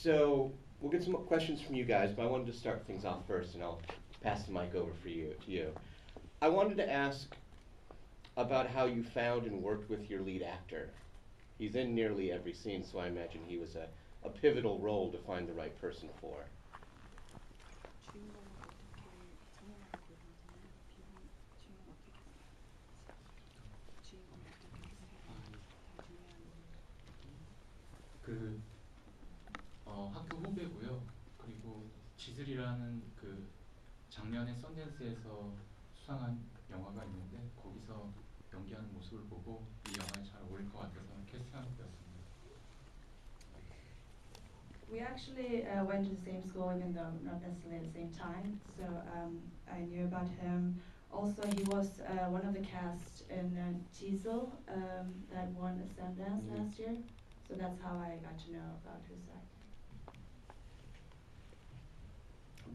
So we'll get some questions from you guys, but I wanted to start things off first, and I'll pass the mic over for you to you. I wanted to ask about how you found and worked with your lead actor. He's in nearly every scene, so I imagine he was a pivotal role to find the right person for. 그 학교 후배고요. 그리고 지슬이라는 그 작년에 썬댄스에서 수상한 영화가 있는데 거기서 연기하는 모습을 보고 이 영화에 잘 어울릴 것 같아서 캐스팅하게 되었습니다. We actually went to the same school, even though not necessarily at the same time. So I knew about him. Also, he was one of the cast in Teasel that won a Sundance last year. So that's how I got to know about his acting.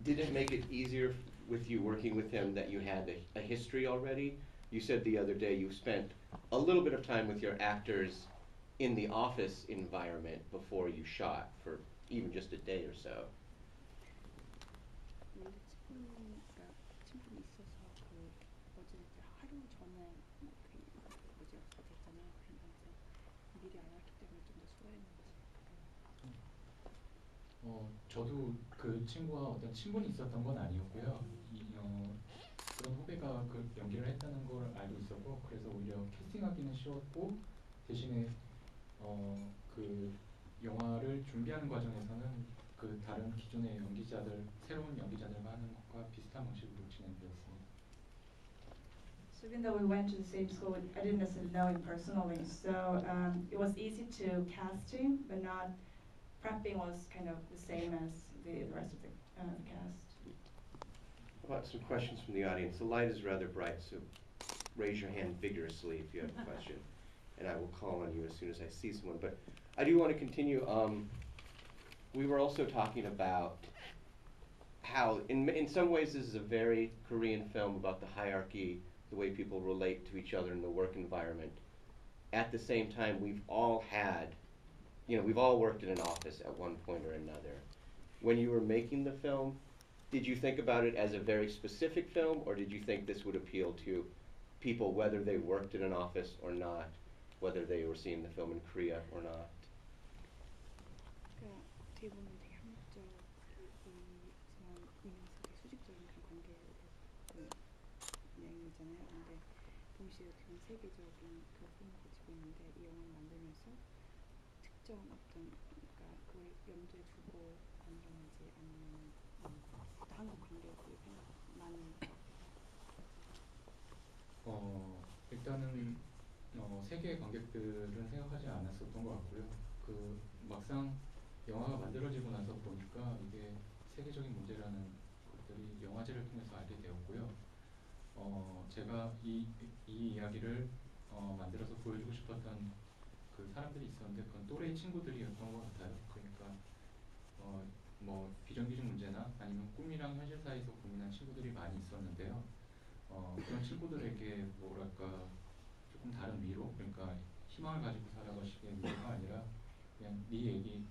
Did it make it easier with you working with him that you had a history already? You said the other day you spent a little bit of time with your actors in the office environment before you shot for even just a day or so. 저도 그 친구와 어떤 친분이 있었던 건 아니었고요. 그런 후배가 그 연기를 했다는 걸 알고 있었고, 그래서 오히려 캐스팅하기는 쉬웠고, 대신에 그 영화를 준비하는 과정에서는 그 다른 기존의 연기자들, 새로운 연기자들과 하는 것과 비슷한 방식으로 진행되었습니다. So even though we went to the same school, I didn't necessarily know him personally. So it was easy to cast him, but not prepping was kind of the same as the rest of the cast. How about some questions from the audience? The light is rather bright, so raise your hand vigorously if you have a question, and I will call on you as soon as I see someone. But I do want to continue. We were also talking about how, in some ways, this is a very Korean film about the hierarchy, the way people relate to each other in the work environment. At the same time, we've all worked in an office at one point or another. When you were making the film, did you think about it as a very specific film, or did you think this would appeal to people whether they worked in an office or not, whether they were seeing the film in Korea or not? 대부분 되게 합리적이지만 이면서 수직적인 그런 관계에 대해서 내용이잖아요. 근데 동시에 어떻게 보면 세계적인 그런 흐름을 가지고 있는데 이 영화를 만들면서 특정 어떤 그러니까 그걸 염두에 두고 만들었는지 아니면 한국 관객을 많은 일단은 세계 관객들은 생각하지 않았었던 것 같고요. 그 막상 영화가 만들어지고 나서 보니까 이게 세계적인 문제라는 것들이 영화제를 통해서 알게 되었고요. 제가 이 이야기를 만들어서 보여주고 싶었던 그 사람들이 있었는데 그건 또래 친구들이었던 것 같아요. 그러니까 뭐 비정규직 문제나 아니면 꿈이랑 현실 사이에서 고민한 친구들이 많이 있었는데요. 그런 친구들에게 뭐랄까 조금 다른 위로, 그러니까 희망을 가지고 살아가시기에 위로가 아니라 그냥 네 얘기,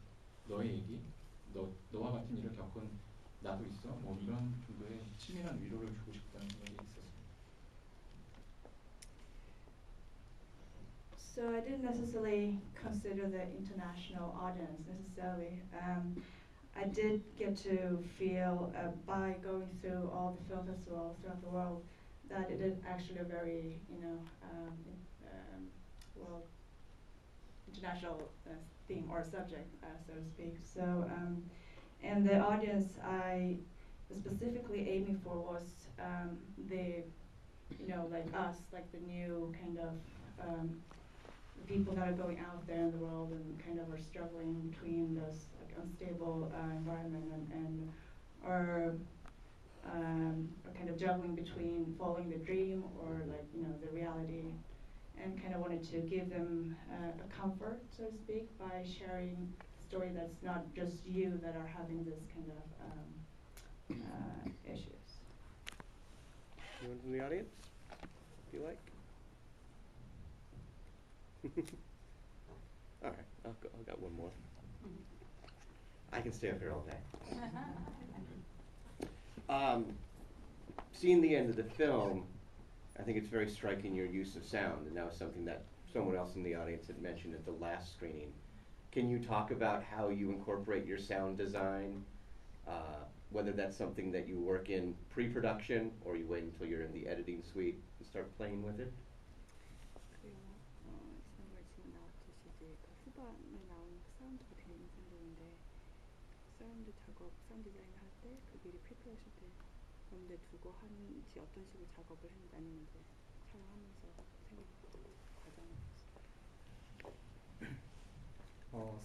너의 얘기, 너와 같은 일을 겪은 나도 있어, 뭐 이런 정도의 치밀한 위로를 주고 싶다는 생각이 있었습니다. So I didn't necessarily consider the international audience necessarily. I did get to feel by going through all the film festivals throughout the world that it is actually a very, well, international theme or subject, so to speak. So, and the audience I was specifically aiming for was like us, like the new kind of people that are going out there in the world and kind of are struggling between this like unstable environment and are kind of juggling between following the dream or like the reality, and kind of wanted to give them a comfort, so to speak, by sharing a story that's not just you that are having this kind of issues. Anyone from the audience, if you like? All right, I've got one more. I can stay up here all day. Seeing the end of the film, I think it's very striking your use of sound, and that was something that someone else in the audience had mentioned at the last screening. Can you talk about how you incorporate your sound design, whether that's something that you work in pre-production or you wait until you're in the editing suite and start playing with it? 그래요. 지난번에 지금 나왔듯이 이제 그 후반에 나오는 그 사운드가 되게 인상적인데 사운드 작업, 사운드 디자인을 할 때 그 미리 프리프로덕션 때 그런데 두고 한지 어떤 식으로 작업을 했는지 아니면 이제 촬영하면서 생각하고 과정을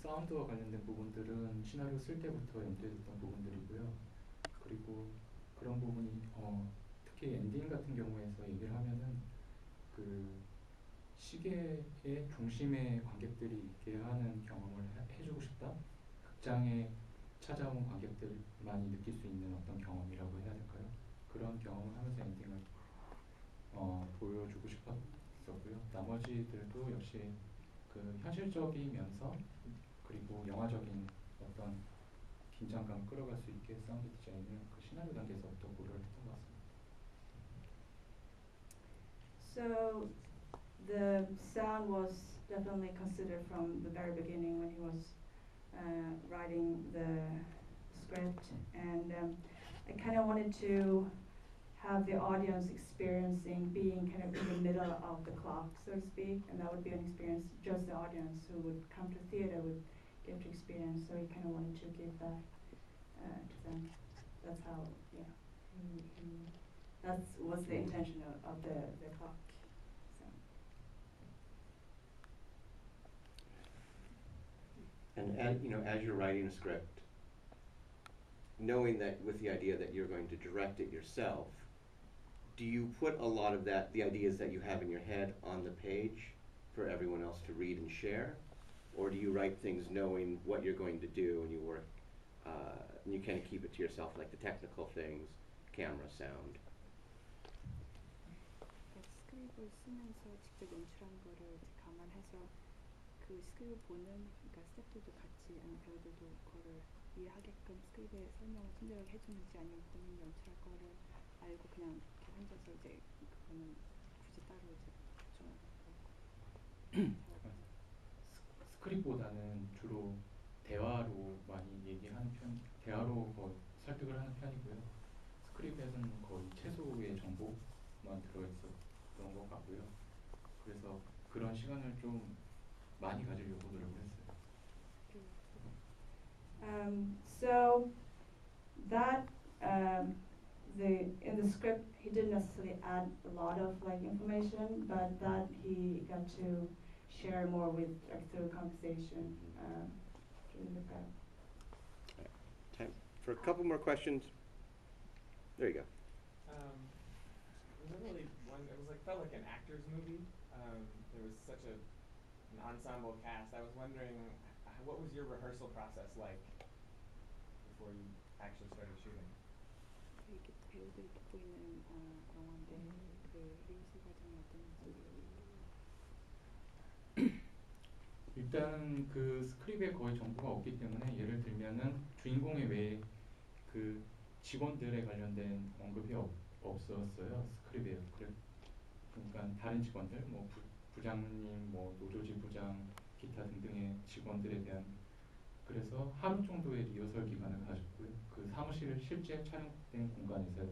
사운드와 관련된 부분들은 시나리오 쓸 때부터 염두에 뒀던 부분들이고요. 그리고 그런 부분이 특히 엔딩 같은 경우에서 얘기를 하면은 그 시계의 중심에 관객들이 있게 하는 경험을 해주고 싶다. 극장에 찾아온 관객들만이 느낄 수 있는 어떤 경험이라고 해야 될까요? 그런 경험을 하면서 엔딩을 보여주고 싶었었고요. 나머지들도 역시 그 현실적이면서 그리고 영화적인 어떤 긴장감을 끌어갈 수 있게 사운드 디자인을 그 시나리오 단계에서부터 고려를 했던 것 같습니다. So the sound was definitely considered from the very beginning when he was writing the script, and I kind of wanted to have the audience experiencing being kind of in the middle of the clock, so to speak, and that would be an experience just the audience who would come to theater would get to experience. So we kind of wanted to give that to them. That's how, yeah, that was the intention of the clock. So. And as you're writing a script, knowing that with the idea that you're going to direct it yourself, do you put a lot of that, the ideas that you have in your head, on the page for everyone else to read and share? Or do you write things knowing what you're going to do and you work, and you kind of keep it to yourself, like the technical things, camera, sound? 스크립을 쓰면서 직접 연출하는 거를 이제 감안해서 그 스크립을 보는 그러니까 스태프들도 같이 아니면 배우들도 그거를 이해하게끔 스크립의 설명을 친절하게 해주는지 아니면 본인이 연출할 거를 알고 그냥 이렇게 앉아서 이제 그거는 굳이 따로 이제 걱정하고 스크립보다는 주로 대화로 많이 얘기하는 대화로 설득을 하는 편이고요. 스크립에서는 거의 최소의 정보만 들어있었던 것 같고요. 그래서 그런 시간을 좀 많이 가지려고 노력을 했어요. So that in the script he didn't necessarily add a lot of information, but that he got to share more with through conversation during the prep. Time for a couple more questions. There you go. It was really felt like an actor's movie. There was such an ensemble cast. I was wondering, what was your rehearsal process like before you actually started shooting? 이렇게 배우들이 붙고 있는 영화인데 그 리허설 과정이 어땠는지. 일단 그 스크립에 거의 정보가 없기 때문에 예를 들면은 주인공의 외에 그 직원들에 관련된 언급이 없었어요. 스크립에. 그러니까 다른 직원들, 뭐 부장님, 뭐 노조지 부장, 기타 등등의 직원들에 대한 그래서 하루 정도의 리허설 기간을 가졌고요. 그 사무실 실제 촬영된 공간에서요.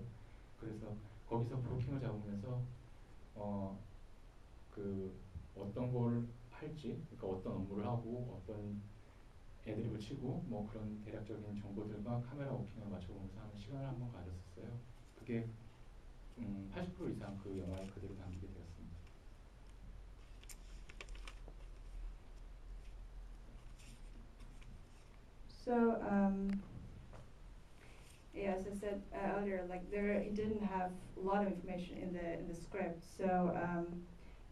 그래서 거기서 브로킹을 잡으면서 그 어떤 걸 할지, 그러니까 어떤 업무를 하고 어떤 애드립을 치고 뭐 그런 대략적인 정보들과 카메라 워킹을 맞춰보면서 하는 시간을 한번 가졌었어요. 그게 80% 이상 그 영화에 그대로 담기게 되었습니다. So, yeah, as I said earlier, he didn't have a lot of information in the script. So,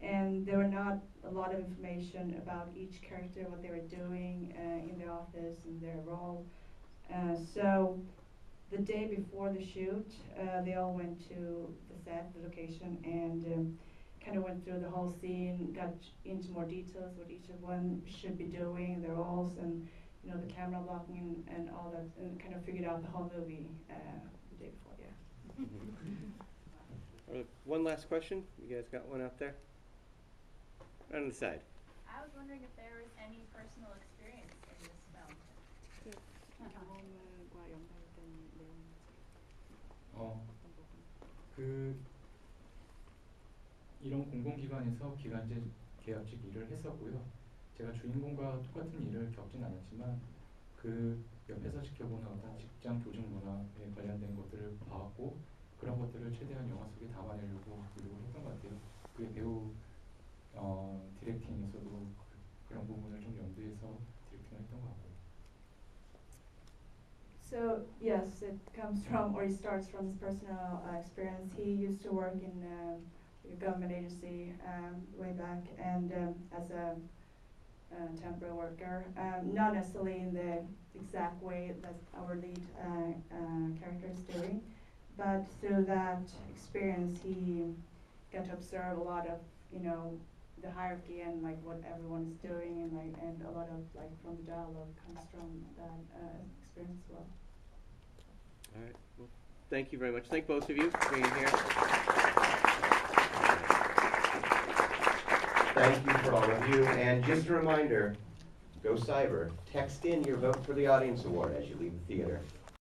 and there were not a lot of information about each character, what they were doing in the office and their role. So, the day before the shoot, they all went to the set, the location, and kind of went through the whole scene, got into more details what each of one should be doing, their roles, and you know, the camera blocking and all that, and kind of figured out the whole movie the day before. Yeah. One last question. You guys got one out there? Right on the side. I was wondering if there was any personal experience in this film. 특히 경험과 연관된 내용인지 어, 어떤 부분? 그 이런 공공기관에서 기간제 계약직 일을 했었고요. 제가 주인공과 똑같은 일을 겪진 않았지만 그 옆에서 지켜보는 어떤 직장 조직 문화에 관련된 것들을 봐왔고 그런 것들을 최대한 영화 속에 담아내려고 노력을 했던 것 같아요. 그게 배우 디렉팅에서도 그런 부분을 좀 염두해서 디렉팅을 했던 것 같고. So yes, it comes from, or it starts from his personal experience. He used to work in a government agency way back, and as a temporary worker, not necessarily in the exact way that our lead character is doing, but through that experience, he got to observe a lot of, you know, the hierarchy and like what everyone is doing, and like, and a lot of like from the dialogue comes from that experience as well. All right. Well, thank you very much. Thank both of you for being here. Thank you for all of you. And just a reminder, go Cyber. Text in your vote for the Audience Award as you leave the theater.